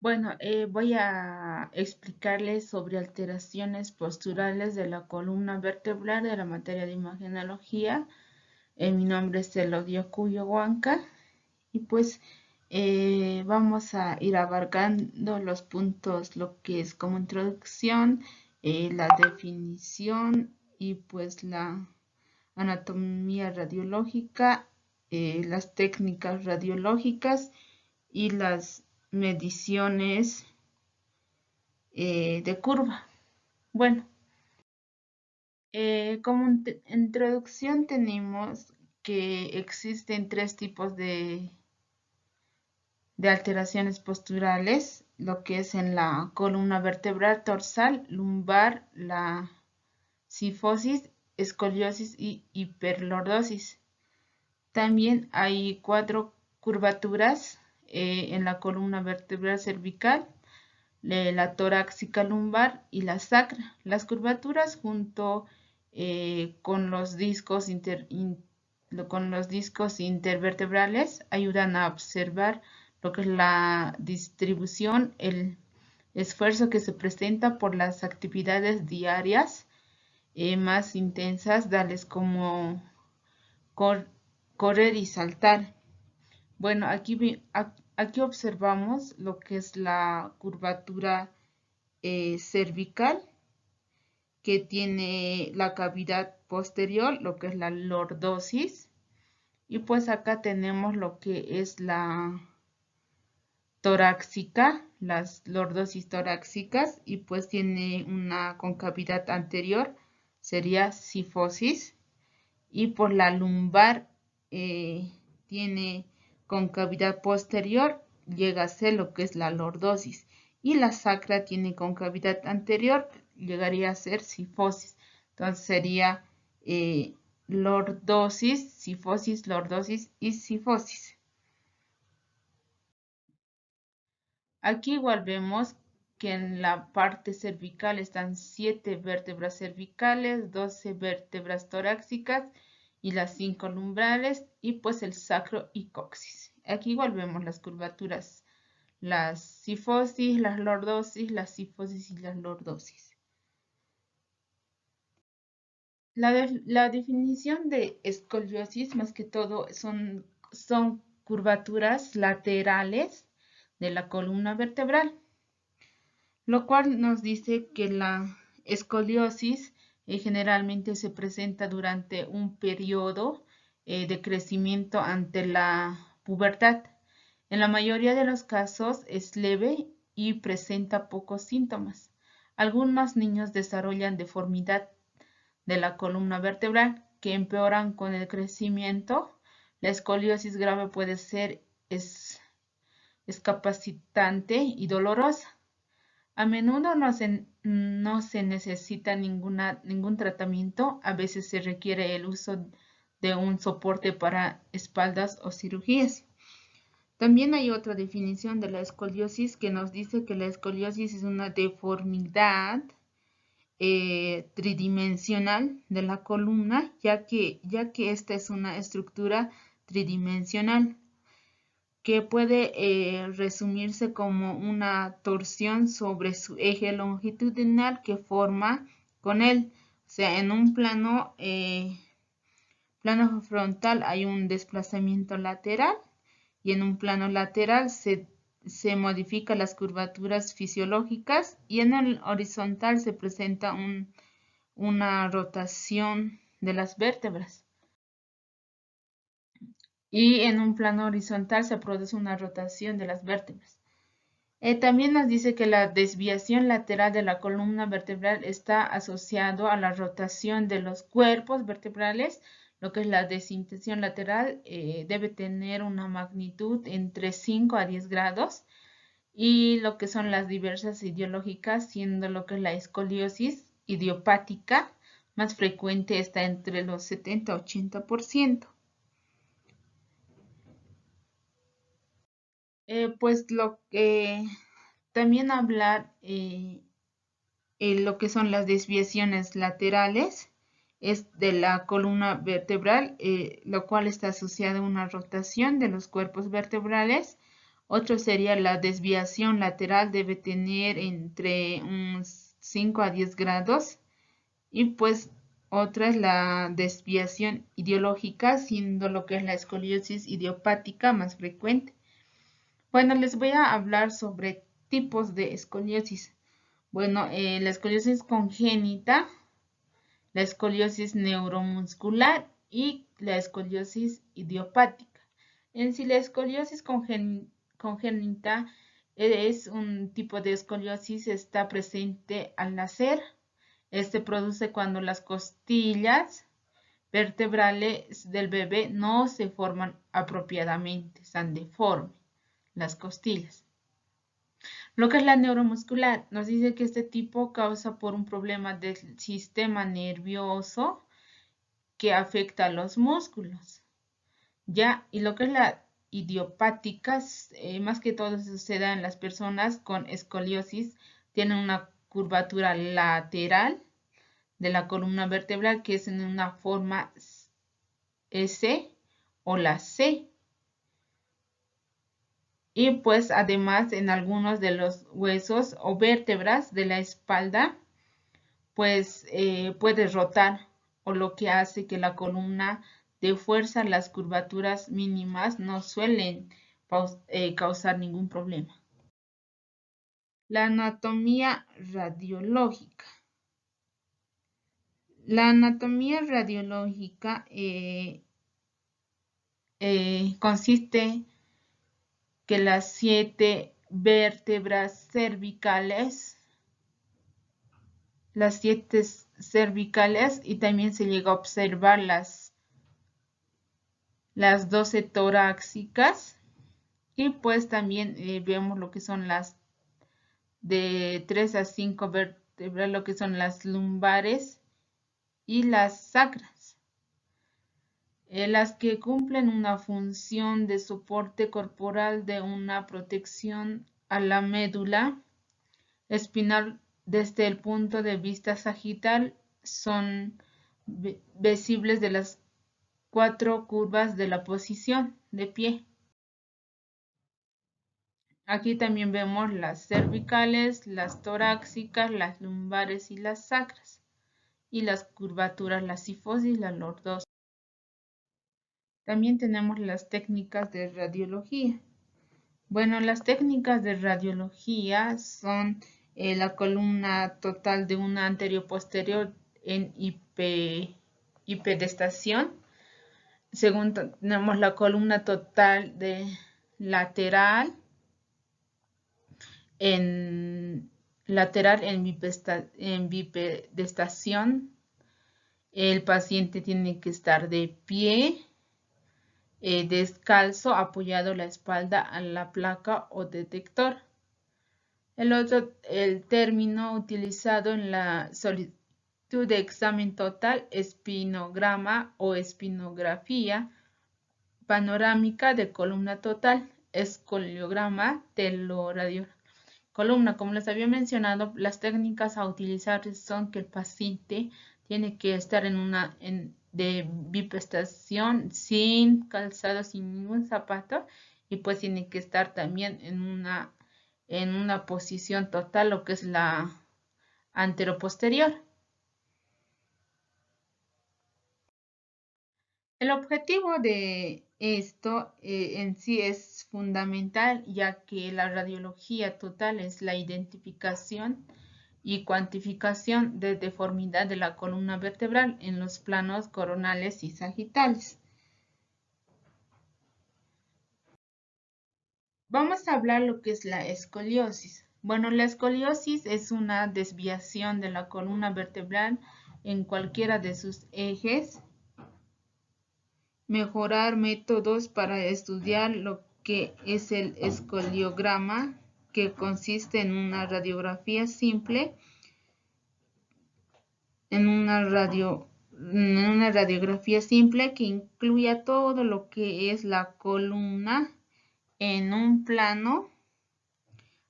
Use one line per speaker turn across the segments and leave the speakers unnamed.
Bueno, voy a explicarles sobre alteraciones posturales de la columna vertebral de la materia de imagenología. Mi nombre es Elodia Cuyo Huanca y pues vamos a ir abarcando los puntos, lo que es como introducción, la definición y pues la anatomía radiológica, las técnicas radiológicas y las mediciones de curva. Bueno, como introducción tenemos que existen tres tipos de alteraciones posturales, lo que es en la columna vertebral dorsal, lumbar, la cifosis, escoliosis y hiperlordosis. También hay cuatro curvaturas en la columna vertebral cervical, la torácica lumbar y la sacra. Las curvaturas junto con los discos intervertebrales ayudan a observar lo que es la distribución, el esfuerzo que se presenta por las actividades diarias más intensas, tales como correr y saltar. Bueno, aquí observamos lo que es la curvatura cervical, que tiene la cavidad posterior, lo que es la lordosis. Y pues acá tenemos lo que es la torácica, las lordosis torácicas, y pues tiene una concavidad anterior, sería cifosis. Y por la lumbar tiene concavidad posterior, llega a ser lo que es la lordosis. Y la sacra tiene concavidad anterior, llegaría a ser cifosis. Entonces sería lordosis, cifosis, lordosis y cifosis. Aquí igual vemos que en la parte cervical están 7 vértebras cervicales, 12 vértebras torácicas y las 5 lumbrales y pues el sacro y coxis. Aquí igual vemos las curvaturas, las cifosis, las lordosis, las cifosis y las lordosis. La definición de escoliosis más que todo son curvaturas laterales de la columna vertebral, lo cual nos dice que la escoliosis generalmente se presenta durante un periodo de crecimiento ante la pubertad. En la mayoría de los casos es leve y presenta pocos síntomas. Algunos niños desarrollan deformidad de la columna vertebral que empeoran con el crecimiento. La escoliosis grave puede ser discapacitante y dolorosa. A menudo no se necesita ningún tratamiento, a veces se requiere el uso de un soporte para espaldas o cirugías. También hay otra definición de la escoliosis que nos dice que la escoliosis es una deformidad tridimensional de la columna, ya que esta es una estructura tridimensional que puede resumirse como una torsión sobre su eje longitudinal que forma con él. O sea, en un plano frontal hay un desplazamiento lateral y en un plano lateral se modifican las curvaturas fisiológicas y en el horizontal se presenta una rotación de las vértebras. Y en un plano horizontal se produce una rotación de las vértebras. También nos dice que la desviación lateral de la columna vertebral está asociado a la rotación de los cuerpos vertebrales, lo que es la desintensión lateral debe tener una magnitud entre 5 a 10 grados, y lo que son las diversas etiológicas, siendo lo que es la escoliosis idiopática más frecuente, está entre los 70 a 80%. Pues lo que también hablar lo que son las desviaciones laterales es de la columna vertebral, lo cual está asociado a una rotación de los cuerpos vertebrales Otro sería la desviación lateral, debe tener entre unos 5 a 10 grados. Y pues otra es la desviación ideológica, siendo lo que es la escoliosis idiopática más frecuente. Bueno, les voy a hablar sobre tipos de escoliosis. Bueno, la escoliosis congénita, la escoliosis neuromuscular y la escoliosis idiopática. En sí, la escoliosis congénita es un tipo de escoliosis, está presente al nacer. Este produce cuando las costillas vertebrales del bebé no se forman apropiadamente, están deformes las costillas. Lo que es la neuromuscular, nos dice que este tipo causa por un problema del sistema nervioso que afecta a los músculos. Ya, y lo que es la idiopática, más que todo se da en las personas con escoliosis, tienen una curvatura lateral de la columna vertebral que es en una forma S o la C. Y pues además en algunos de los huesos o vértebras de la espalda pues puede rotar, o lo que hace que la columna dé fuerza. Las curvaturas mínimas no suelen causar ningún problema. La anatomía radiológica. La anatomía radiológica consiste que las 7 vértebras cervicales, y también se llega a observar las 12 torácicas, y pues también vemos lo que son las de 3 a 5 vértebras, lo que son las lumbares y las sacras. Las que cumplen una función de soporte corporal, de una protección a la médula espinal desde el punto de vista sagital, son visibles de las 4 curvas de la posición de pie. Aquí también vemos las cervicales, las torácicas, las lumbares y las sacras, y las curvaturas, la cifosis, la lordosis. También tenemos las técnicas de radiología. Bueno, las técnicas de radiología son la columna total de una anterio-posterior en hipedestación. Según tenemos la columna total de lateral en bipedestación. El paciente tiene que estar de pie, descalzo, apoyado la espalda a la placa o detector. El término utilizado en la solicitud de examen total, espinograma o espinografía panorámica de columna total, escoliograma, teloradiograma. Columna, como les había mencionado, las técnicas a utilizar son que el paciente tiene que estar de bipedestación, sin calzado, sin ningún zapato, y pues tiene que estar también en una posición total, lo que es la anteroposterior. El objetivo de esto en sí es fundamental, ya que la radiología total es la identificación y cuantificación de deformidad de la columna vertebral en los planos coronales y sagitales. Vamos a hablar lo que es la escoliosis. Bueno, la escoliosis es una desviación de la columna vertebral en cualquiera de sus ejes. Mejorar métodos para estudiar lo que es el escoliograma, que consiste en una radiografía simple, que incluya todo lo que es la columna en un plano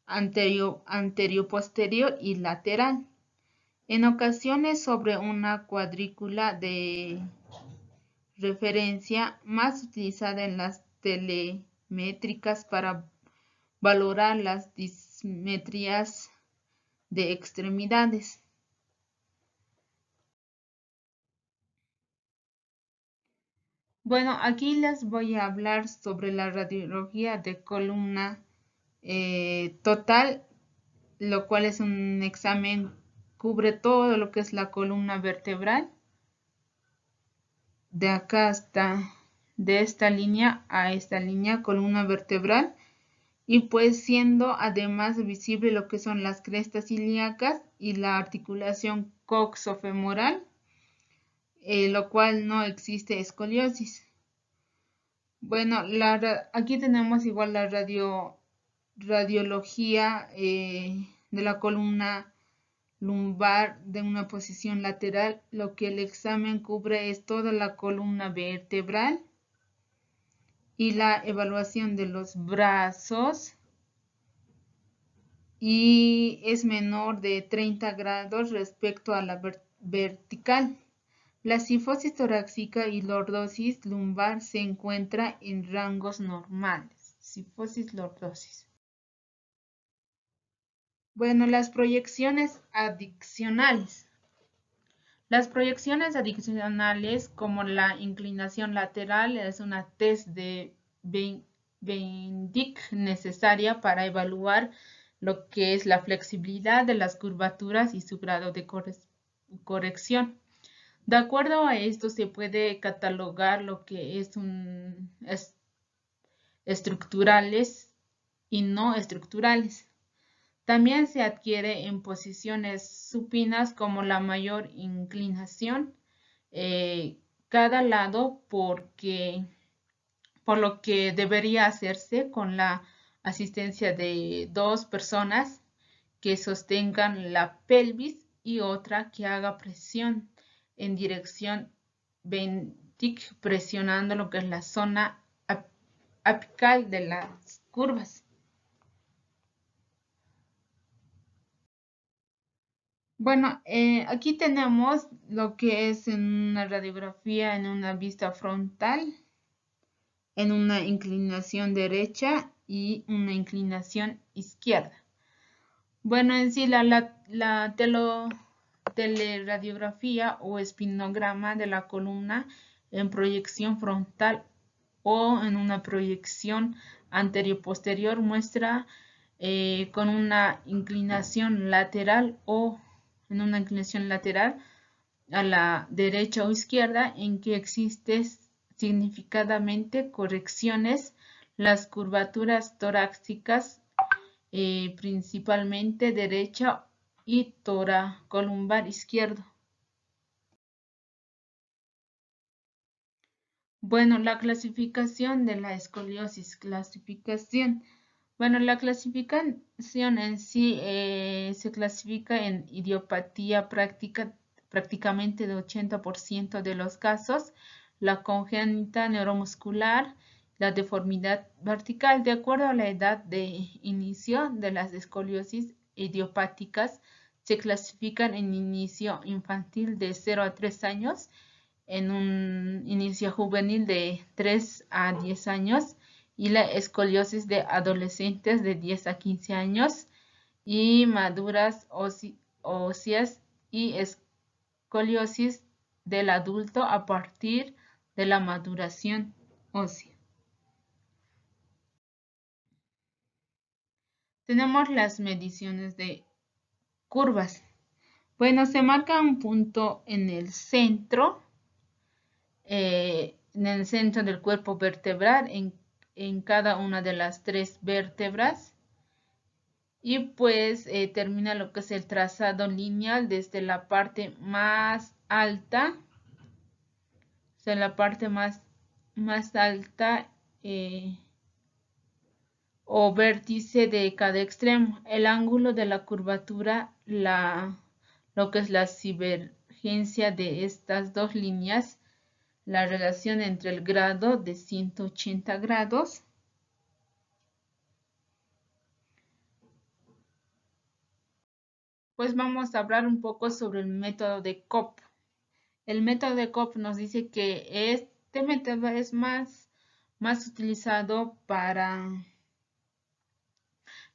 anterior, posterior y lateral. En ocasiones sobre una cuadrícula de referencia, más utilizada en las telemétricas para valorar las dismetrías de extremidades. Bueno, aquí les voy a hablar sobre la radiología de columna total, lo cual es un examen, cubre todo lo que es la columna vertebral, de acá hasta, de esta línea a esta línea, columna vertebral, y pues siendo además visible lo que son las crestas ilíacas y la articulación coxofemoral, lo cual no existe escoliosis. Bueno, aquí tenemos igual la radiología de la columna lumbar de una posición lateral. Lo que el examen cubre es toda la columna vertebral y la evaluación de los brazos, y es menor de 30 grados respecto a la vertical. La cifosis torácica y lordosis lumbar se encuentra en rangos normales. Cifosis, lordosis. Bueno, las proyecciones adicionales. Las proyecciones adicionales, como la inclinación lateral, es una test de Vendick necesaria para evaluar lo que es la flexibilidad de las curvaturas y su grado de corrección. De acuerdo a esto, se puede catalogar lo que es estructurales y no estructurales. También se adquiere en posiciones supinas como la mayor inclinación cada lado, por lo que debería hacerse con la asistencia de 2 personas que sostengan la pelvis y otra que haga presión en dirección ventic, presionando lo que es la zona apical de las curvas. Bueno, aquí tenemos lo que es en una radiografía, en una vista frontal, en una inclinación derecha y una inclinación izquierda. Bueno, en sí la teleradiografía o espinograma de la columna en proyección frontal o en una proyección anterio-posterior muestra con una inclinación lateral o en una inclinación lateral a la derecha o izquierda en que existen significadamente correcciones las curvaturas torácicas, principalmente derecha y toracolumbar izquierdo. Bueno, la clasificación de la escoliosis. Bueno, la clasificación en sí se clasifica en idiopatía prácticamente de 80% de los casos, la congénita neuromuscular, la deformidad vertical. De acuerdo a la edad de inicio de las escoliosis idiopáticas, se clasifican en inicio infantil de 0 a 3 años, en un inicio juvenil de 3 a 10 años, y la escoliosis de adolescentes de 10 a 15 años, y maduras óseas y escoliosis del adulto a partir de la maduración ósea. Tenemos las mediciones de curvas. Bueno, se marca un punto en el centro del cuerpo vertebral, en cada una de las 3 vértebras, y pues termina lo que es el trazado lineal desde la parte más alta, o sea, la parte más alta o vértice de cada extremo, el ángulo de la curvatura, lo que es la divergencia de estas 2 líneas, la relación entre el grado de 180 grados. Pues vamos a hablar un poco sobre el método de Cope. El método de Cope nos dice que este método es más utilizado para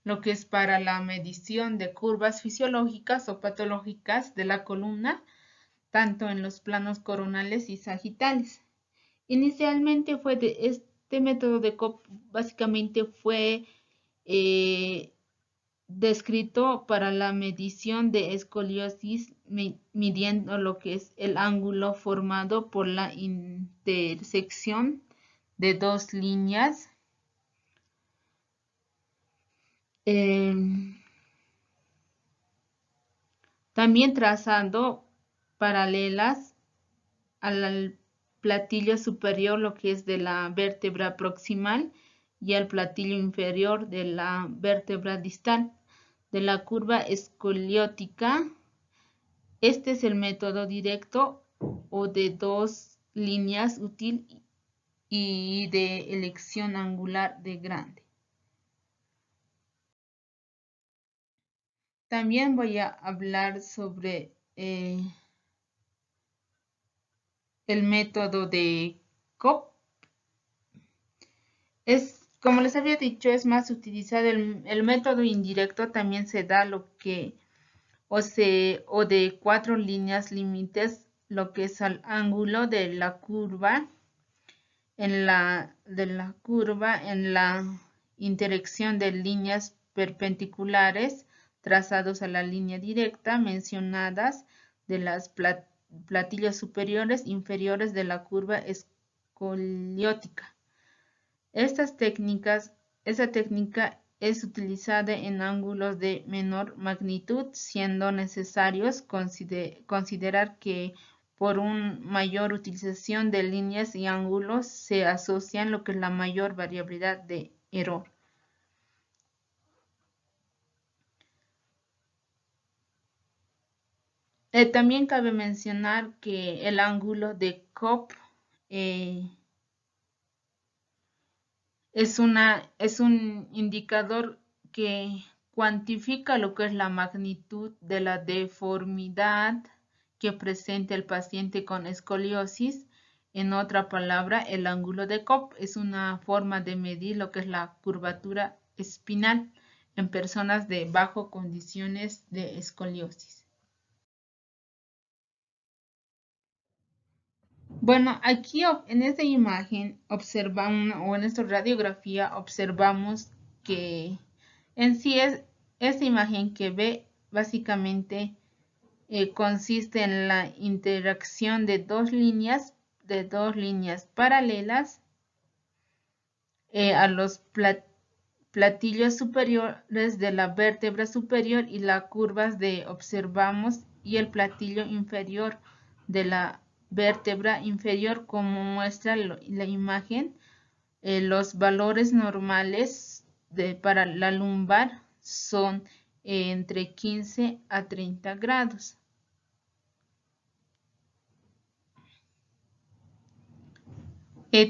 lo que es para la medición de curvas fisiológicas o patológicas de la columna, tanto en los planos coronales y sagitales. Inicialmente este método de Cope básicamente fue descrito para la medición de escoliosis, midiendo lo que es el ángulo formado por la intersección de dos líneas también trazando paralelas al platillo superior, lo que es de la vértebra proximal, y al platillo inferior de la vértebra distal de la curva escoliótica. Este es el método directo o de dos líneas útil y de elección angular de grande. También voy a hablar sobre el método de Cope. Como les había dicho, es más utilizado el método indirecto. También se da lo que o de cuatro líneas límites, lo que es al ángulo de la curva en la interacción de líneas perpendiculares trazados a la línea directa mencionadas de las platillos superiores e inferiores de la curva escoliótica. Esta técnica es utilizada en ángulos de menor magnitud, siendo necesarios considerar que por una mayor utilización de líneas y ángulos se asocian lo que es la mayor variabilidad de error. También cabe mencionar que el ángulo de Cope es un indicador que cuantifica lo que es la magnitud de la deformidad que presenta el paciente con escoliosis. En otra palabra, el ángulo de Cope es una forma de medir lo que es la curvatura espinal en personas de bajo condiciones de escoliosis. Bueno, aquí en esta imagen observamos, o en esta radiografía observamos que en sí es esta imagen que ve básicamente consiste en la interacción de dos líneas paralelas a los platillos superiores de la vértebra superior y las curvas de observamos y el platillo inferior de la vértebra inferior, como muestra la imagen. Los valores normales para la lumbar son entre 15 a 30 grados.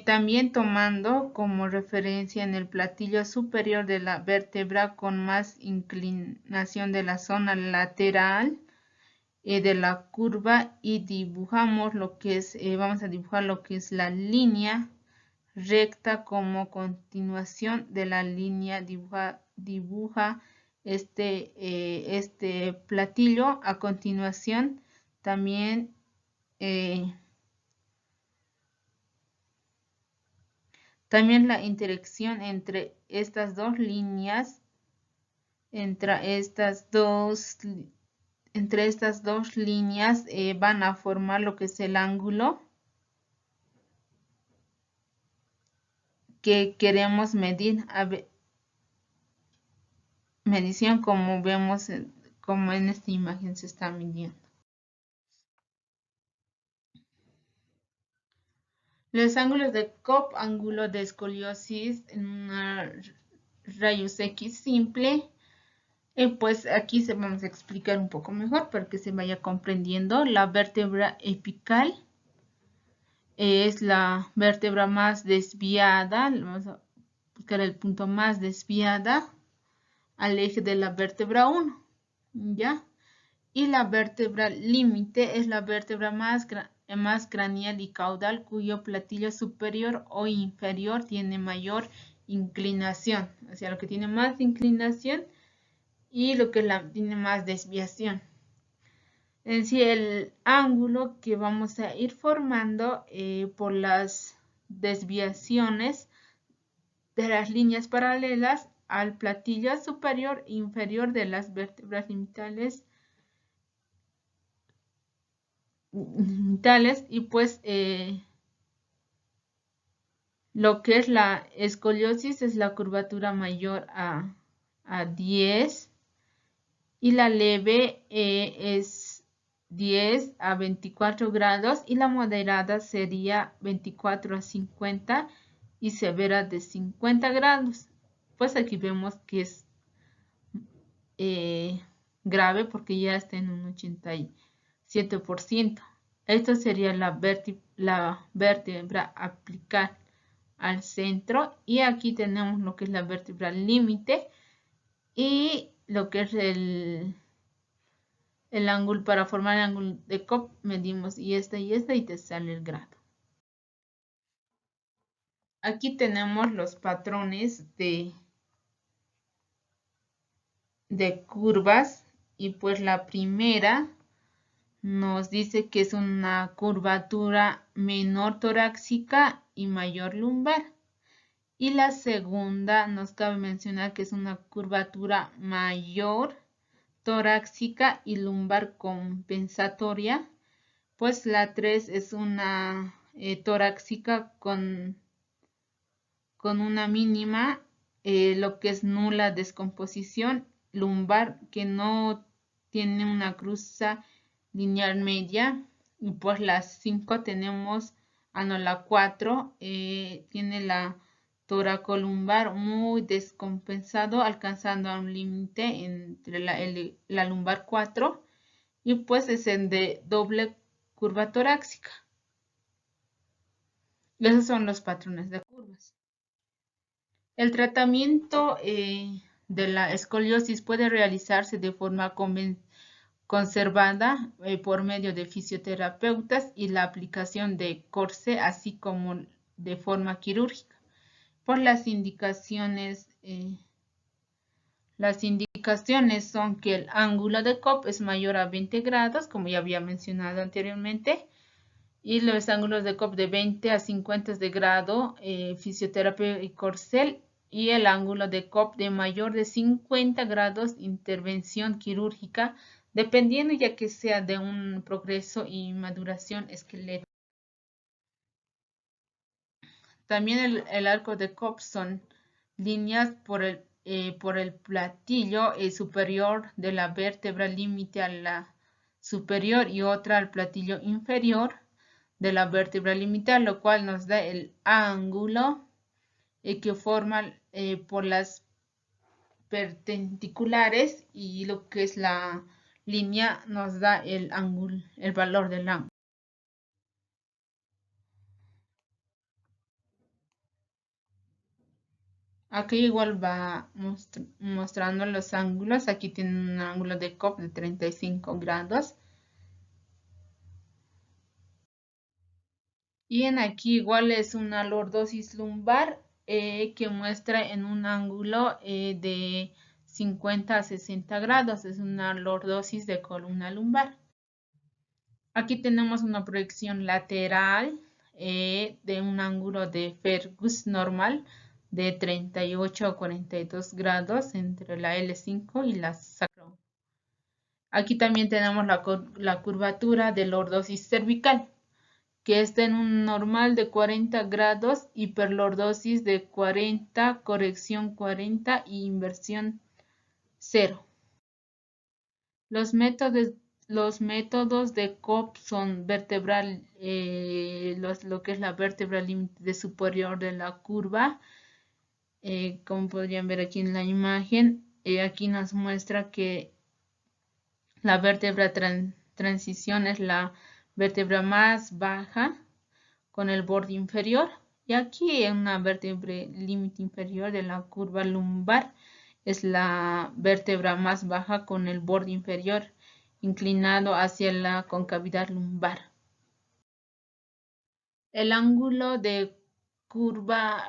También tomando como referencia en el platillo superior de la vértebra con más inclinación de la zona lateral de la curva, y dibujamos lo que es, vamos a dibujar lo que es la línea recta como continuación de la línea. Dibuja este platillo. A continuación también la interacción entre estas dos líneas, entre estas dos líneas van a formar lo que es el ángulo que queremos medir. Medición como vemos, como en esta imagen se está midiendo. Los ángulos de Cope, ángulo de escoliosis en una rayos X simple. Pues aquí se vamos a explicar un poco mejor para que se vaya comprendiendo. La vértebra apical es la vértebra más desviada. Vamos a buscar el punto más desviada al eje de la vértebra 1, ¿ya? Y la vértebra límite es la vértebra más craneal y caudal, cuyo platillo superior o inferior tiene mayor inclinación, o sea, lo que tiene más inclinación y lo que tiene más desviación. En sí, el ángulo que vamos a ir formando por las desviaciones de las líneas paralelas al platillo superior e inferior de las vértebras limitales y pues lo que es la escoliosis es la curvatura mayor a 10 y la leve es 10 a 24 grados y la moderada sería 24 a 50 y severa de 50 grados. Pues aquí vemos que es grave porque ya está en un 87%. Esto sería la vértebra apical al centro y aquí tenemos lo que es la vértebra límite y lo que es el ángulo. Para formar el ángulo de Cobb medimos y esta y te sale el grado. Aquí tenemos los patrones de curvas y pues la primera nos dice que es una curvatura menor torácica y mayor lumbar. Y la segunda nos cabe mencionar que es una curvatura mayor torácica y lumbar compensatoria. Pues la 3 es una torácica con una mínima, lo que es nula descomposición lumbar, que no tiene una cruza lineal media. Y pues la 5 tenemos, la 4 tiene la toracolumbar muy descompensado, alcanzando a un límite entre la lumbar 4 y pues es en de doble curva torácica. Esos son los patrones de curvas. El tratamiento de la escoliosis puede realizarse de forma conservada por medio de fisioterapeutas y la aplicación de corsé, así como de forma quirúrgica. Por las indicaciones son que el ángulo de Cobb es mayor a 20 grados, como ya había mencionado anteriormente, y los ángulos de Cobb de 20 a 50 de grado, fisioterapia y corsé, y el ángulo de Cobb de mayor de 50 grados, intervención quirúrgica, dependiendo ya que sea de un progreso y maduración esquelética. También el arco de Cobb son líneas por el platillo superior de la vértebra límite a la superior y otra al platillo inferior de la vértebra limitar, lo cual nos da el ángulo que forma por las perpendiculares, y lo que es la línea nos da el ángulo, el valor del ángulo. Aquí igual va mostrando los ángulos. Aquí tiene un ángulo de Cobb de 35 grados. Y en aquí igual es una lordosis lumbar que muestra en un ángulo de 50 a 60 grados. Es una lordosis de columna lumbar. Aquí tenemos una proyección lateral de un ángulo de Fergus normal de 38 a 42 grados entre la L5 y la sacro. Aquí también tenemos la curvatura de lordosis cervical, que está en un normal de 40 grados, hiperlordosis de 40, corrección 40 y inversión 0. Los métodos de Cobb son vertebral, lo que es la vértebra límite superior de la curva, como podrían ver aquí en la imagen. Aquí nos muestra que la vértebra transición es la vértebra más baja con el borde inferior, y aquí en una vértebra límite inferior de la curva lumbar es la vértebra más baja con el borde inferior inclinado hacia la concavidad lumbar. El ángulo de curva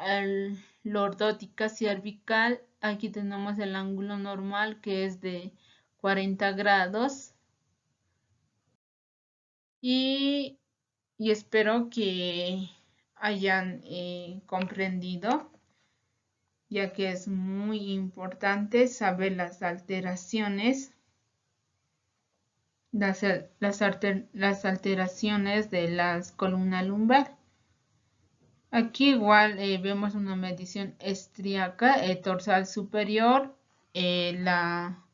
lordótica cervical. Aquí tenemos el ángulo normal que es de 40 grados. Y espero que hayan comprendido, ya que es muy importante saber las alteraciones, las alteraciones de la columna lumbar. Aquí igual vemos una medición estríaca, dorsal superior, la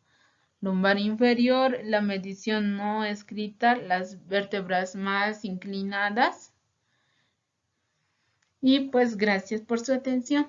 lumbar inferior, la medición no escrita, las vértebras más inclinadas. Y pues gracias por su atención.